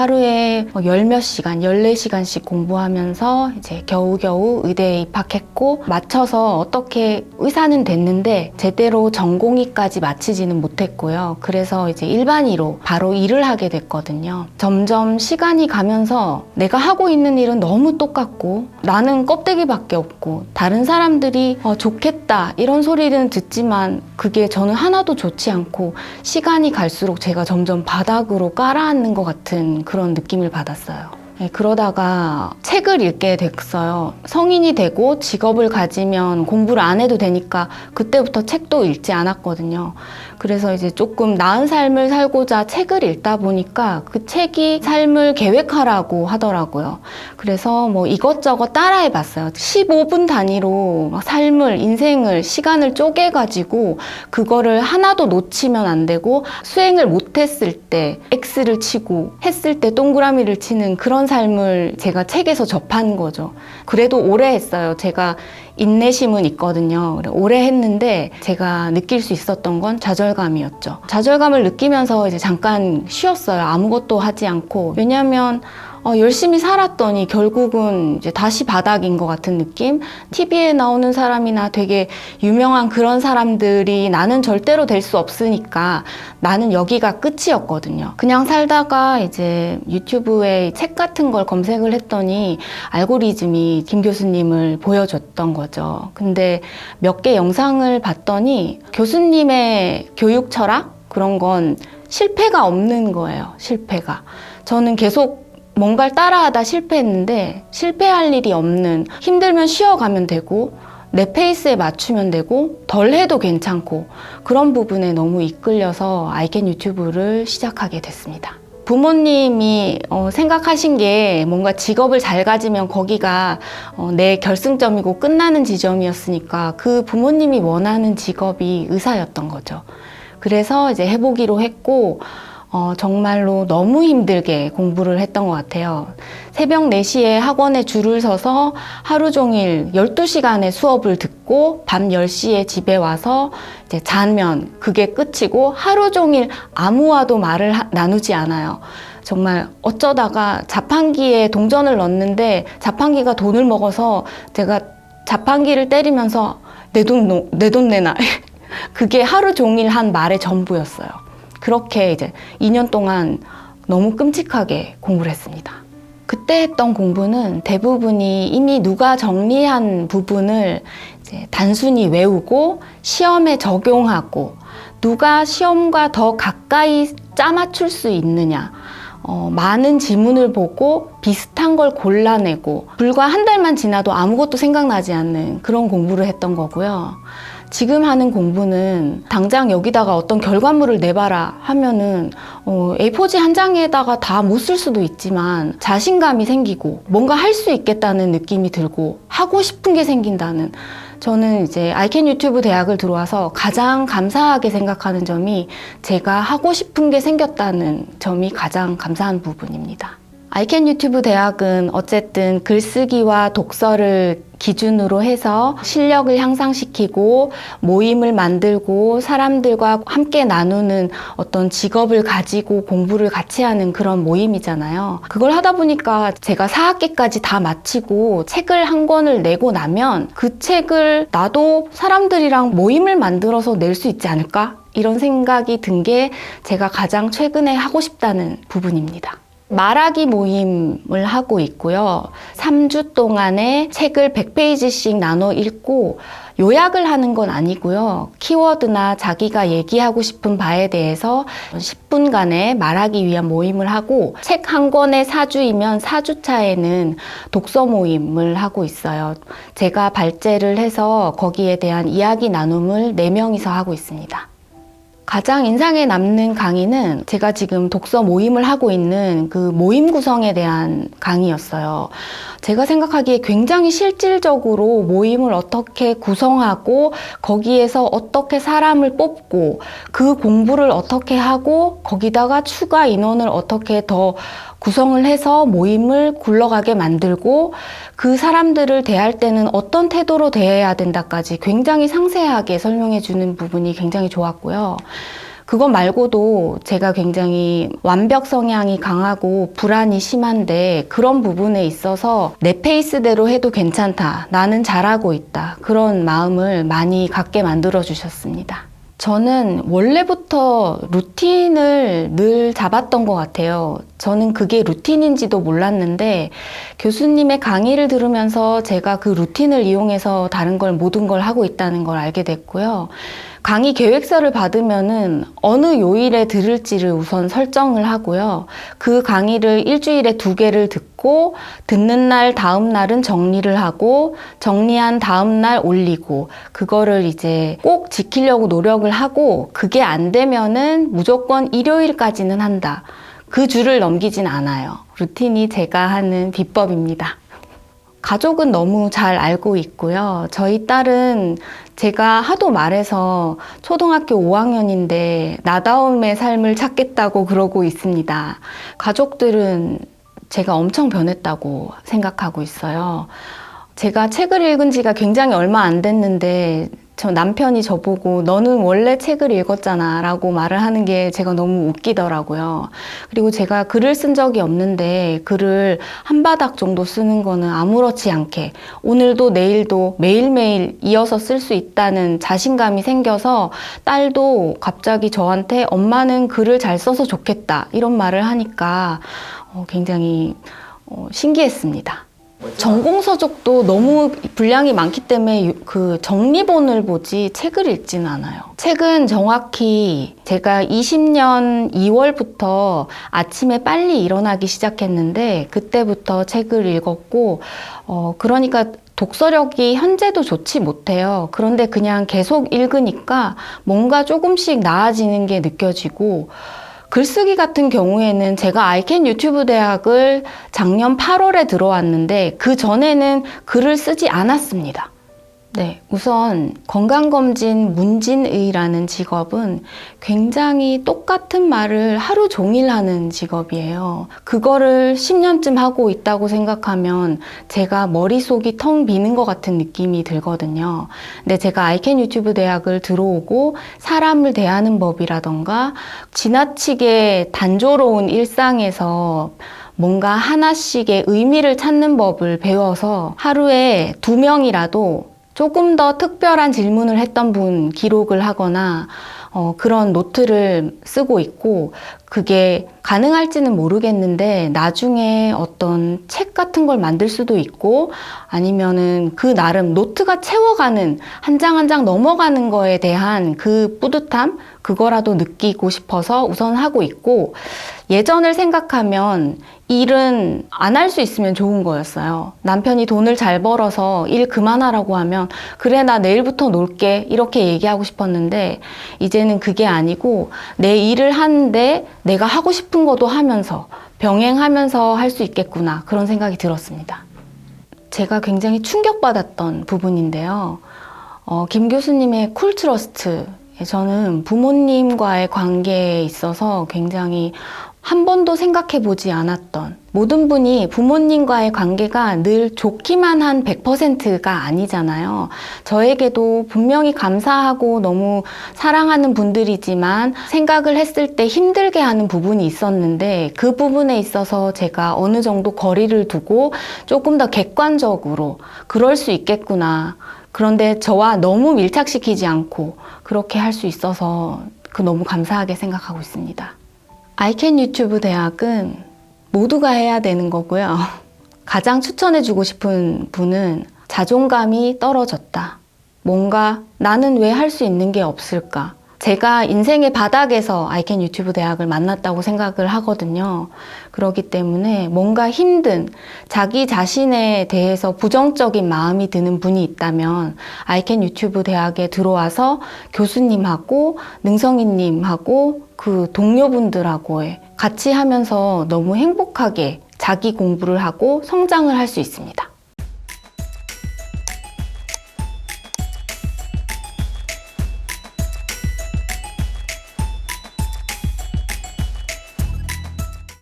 하루에 열 몇 시간, 14시간씩 공부하면서 이제 겨우겨우 의대에 입학했고 맞춰서 어떻게 의사는 됐는데 제대로 전공의까지 마치지는 못했고요. 그래서 이제 일반의로 바로 일을 하게 됐거든요. 점점 시간이 가면서 내가 하고 있는 일은 너무 똑같고 나는 껍데기밖에 없고 다른 사람들이 좋겠다 이런 소리는 듣지만 그게 저는 하나도 좋지 않고 시간이 갈수록 제가 점점 바닥으로 깔아앉는 것 같은 그런 느낌을 받았어요. 네, 그러다가 책을 읽게 됐어요. 성인이 되고 직업을 가지면 공부를 안 해도 되니까 그때부터 책도 읽지 않았거든요. 그래서 이제 조금 나은 삶을 살고자 책을 읽다 보니까 그 책이 삶을 계획하라고 하더라고요. 그래서 뭐 이것저것 따라해 봤어요. 15분 단위로 막 삶을, 인생을, 시간을 쪼개가지고 그거를 하나도 놓치면 안 되고 수행을 못했을 때 X를 치고 했을 때 동그라미를 치는 그런 삶을 제가 책에서 접한 거죠. 그래도 오래 했어요. 제가 인내심은 있거든요. 오래 했는데 제가 느낄 수 있었던 건 좌절감이었죠. 좌절감을 느끼면서 이제 잠깐 쉬었어요. 아무것도 하지 않고. 왜냐하면 열심히 살았더니 결국은 이제 다시 바닥인 것 같은 느낌? TV에 나오는 사람이나 되게 유명한 그런 사람들이 나는 절대로 될 수 없으니까 나는 여기가 끝이었거든요. 그냥 살다가 이제 유튜브에 책 같은 걸 검색을 했더니 알고리즘이 김 교수님을 보여줬던 거죠. 근데 몇 개 영상을 봤더니 교수님의 교육 철학? 그런 건 실패가 없는 거예요. 실패가. 저는 계속 뭔가를 따라하다 실패했는데 실패할 일이 없는, 힘들면 쉬어가면 되고 내 페이스에 맞추면 되고 덜 해도 괜찮고 그런 부분에 너무 이끌려서 아이캔 유튜브를 시작하게 됐습니다. 부모님이 생각하신 게 뭔가 직업을 잘 가지면 거기가 내 결승점이고 끝나는 지점이었으니까 그 부모님이 원하는 직업이 의사였던 거죠. 그래서 이제 해보기로 했고 정말로 너무 힘들게 공부를 했던 것 같아요. 새벽 4시에 학원에 줄을 서서 하루 종일 12시간의 수업을 듣고 밤 10시에 집에 와서 이제 자면 그게 끝이고 하루 종일 아무와도 말을 나누지 않아요. 정말 어쩌다가 자판기에 동전을 넣었는데 자판기가 돈을 먹어서 제가 자판기를 때리면서 내 돈 내놔. 그게 하루 종일 한 말의 전부였어요. 그렇게 이제 2년 동안 너무 끔찍하게 공부를 했습니다. 그때 했던 공부는 대부분이 이미 누가 정리한 부분을 이제 단순히 외우고 시험에 적용하고 누가 시험과 더 가까이 짜맞출 수 있느냐, 많은 지문을 보고 비슷한 걸 골라내고 불과 한 달만 지나도 아무것도 생각나지 않는 그런 공부를 했던 거고요. 지금 하는 공부는 당장 여기다가 어떤 결과물을 내봐라 하면은 A4지 한 장에다가 다 못 쓸 수도 있지만 자신감이 생기고 뭔가 할 수 있겠다는 느낌이 들고 하고 싶은 게 생긴다는, 저는 이제 아이캔 유튜브 대학을 들어와서 가장 감사하게 생각하는 점이 제가 하고 싶은 게 생겼다는 점이 가장 감사한 부분입니다. 아이캔 유튜브 대학은 어쨌든 글쓰기와 독서를 기준으로 해서 실력을 향상시키고 모임을 만들고 사람들과 함께 나누는 어떤 직업을 가지고 공부를 같이 하는 그런 모임이잖아요. 그걸 하다 보니까 제가 4학기까지 다 마치고 책을 한 권을 내고 나면 그 책을 나도 사람들이랑 모임을 만들어서 낼 수 있지 않을까? 이런 생각이 든 게 제가 가장 최근에 하고 싶다는 부분입니다. 말하기 모임을 하고 있고요. 3주 동안에 책을 100페이지씩 나눠 읽고 요약을 하는 건 아니고요. 키워드나 자기가 얘기하고 싶은 바에 대해서 10분간의 말하기 위한 모임을 하고 책 한 권의 4주이면 4주차에는 독서 모임을 하고 있어요. 제가 발제를 해서 거기에 대한 이야기 나눔을 4명이서 하고 있습니다. 가장 인상에 남는 강의는 제가 지금 독서 모임을 하고 있는 그 모임 구성에 대한 강의였어요. 제가 생각하기에 굉장히 실질적으로 모임을 어떻게 구성하고 거기에서 어떻게 사람을 뽑고 그 공부를 어떻게 하고 거기다가 추가 인원을 어떻게 더 구성을 해서 모임을 굴러가게 만들고 그 사람들을 대할 때는 어떤 태도로 대해야 된다까지 굉장히 상세하게 설명해 주는 부분이 굉장히 좋았고요. 그거 말고도 제가 굉장히 완벽 성향이 강하고 불안이 심한데 그런 부분에 있어서 내 페이스대로 해도 괜찮다. 나는 잘하고 있다. 그런 마음을 많이 갖게 만들어 주셨습니다. 저는 원래부터 루틴을 늘 잡았던 것 같아요. 저는 그게 루틴인지도 몰랐는데 교수님의 강의를 들으면서 제가 그 루틴을 이용해서 다른 걸 모든 걸 하고 있다는 걸 알게 됐고요. 강의 계획서를 받으면은 어느 요일에 들을지를 우선 설정을 하고요. 그 강의를 일주일에 2개를 듣고 듣는 날 다음 날은 정리를 하고 정리한 다음 날 올리고 그거를 이제 꼭 지키려고 노력을 하고 그게 안 되면은 무조건 일요일까지는 한다. 그 줄을 넘기진 않아요. 루틴이 제가 하는 비법입니다. 가족은 너무 잘 알고 있고요. 저희 딸은 제가 하도 말해서 초등학교 5학년인데 나다움의 삶을 찾겠다고 그러고 있습니다. 가족들은 제가 엄청 변했다고 생각하고 있어요. 제가 책을 읽은 지가 굉장히 얼마 안 됐는데 저 남편이 저보고 너는 원래 책을 읽었잖아 라고 말을 하는 게 제가 너무 웃기더라고요. 그리고 제가 글을 쓴 적이 없는데 글을 한 바닥 정도 쓰는 거는 아무렇지 않게 오늘도 내일도 매일매일 이어서 쓸 수 있다는 자신감이 생겨서 딸도 갑자기 저한테 엄마는 글을 잘 써서 좋겠다 이런 말을 하니까 굉장히 신기했습니다. 전공서적도 너무 분량이 많기 때문에 그 정리본을 보지 책을 읽지는 않아요. 책은 정확히 제가 20년 2월부터 아침에 빨리 일어나기 시작했는데 그때부터 책을 읽었고 그러니까 독서력이 현재도 좋지 못해요. 그런데 그냥 계속 읽으니까 뭔가 조금씩 나아지는 게 느껴지고 글쓰기 같은 경우에는 제가 아이캔 유튜브 대학을 작년 8월에 들어왔는데 그 전에는 글을 쓰지 않았습니다. 네, 우선 건강검진 문진의라는 직업은 굉장히 똑같은 말을 하루 종일 하는 직업이에요. 그거를 10년쯤 하고 있다고 생각하면 제가 머릿속이 텅 비는 것 같은 느낌이 들거든요. 근데 제가 아이캔 유튜브 대학을 들어오고 사람을 대하는 법이라던가 지나치게 단조로운 일상에서 뭔가 하나씩의 의미를 찾는 법을 배워서 하루에 2명이라도 조금 더 특별한 질문을 했던 분 기록을 하거나 그런 노트를 쓰고 있고 그게 가능할지는 모르겠는데 나중에 어떤 책 같은 걸 만들 수도 있고 아니면은 그 나름 노트가 채워가는 한 장 한 장 넘어가는 거에 대한 그 뿌듯함 그거라도 느끼고 싶어서 우선 하고 있고 예전을 생각하면 일은 안 할 수 있으면 좋은 거였어요. 남편이 돈을 잘 벌어서 일 그만하라고 하면 그래 나 내일부터 놀게 이렇게 얘기하고 싶었는데 이제는 그게 아니고 내 일을 하는데 내가 하고 싶은 것도 하면서 병행하면서 할 수 있겠구나 그런 생각이 들었습니다. 제가 굉장히 충격받았던 부분인데요. 김 교수님의 쿨 트러스트 저는 부모님과의 관계에 있어서 굉장히 한 번도 생각해 보지 않았던 모든 분이 부모님과의 관계가 늘 좋기만 한 100%가 아니잖아요. 저에게도 분명히 감사하고 너무 사랑하는 분들이지만 생각을 했을 때 힘들게 하는 부분이 있었는데 그 부분에 있어서 제가 어느 정도 거리를 두고 조금 더 객관적으로 그럴 수 있겠구나. 그런데 저와 너무 밀착시키지 않고 그렇게 할 수 있어서 너무 감사하게 생각하고 있습니다. 아이캔 유튜브 대학은 모두가 해야 되는 거고요. 가장 추천해주고 싶은 분은 자존감이 떨어졌다. 뭔가 나는 왜 할 수 있는 게 없을까? 제가 인생의 바닥에서 아이캔 유튜브 대학을 만났다고 생각을 하거든요. 그렇기 때문에 뭔가 힘든 자기 자신에 대해서 부정적인 마음이 드는 분이 있다면 아이캔 유튜브 대학에 들어와서 교수님하고 능성이님하고 그 동료분들하고 같이 하면서 너무 행복하게 자기 공부를 하고 성장을 할 수 있습니다.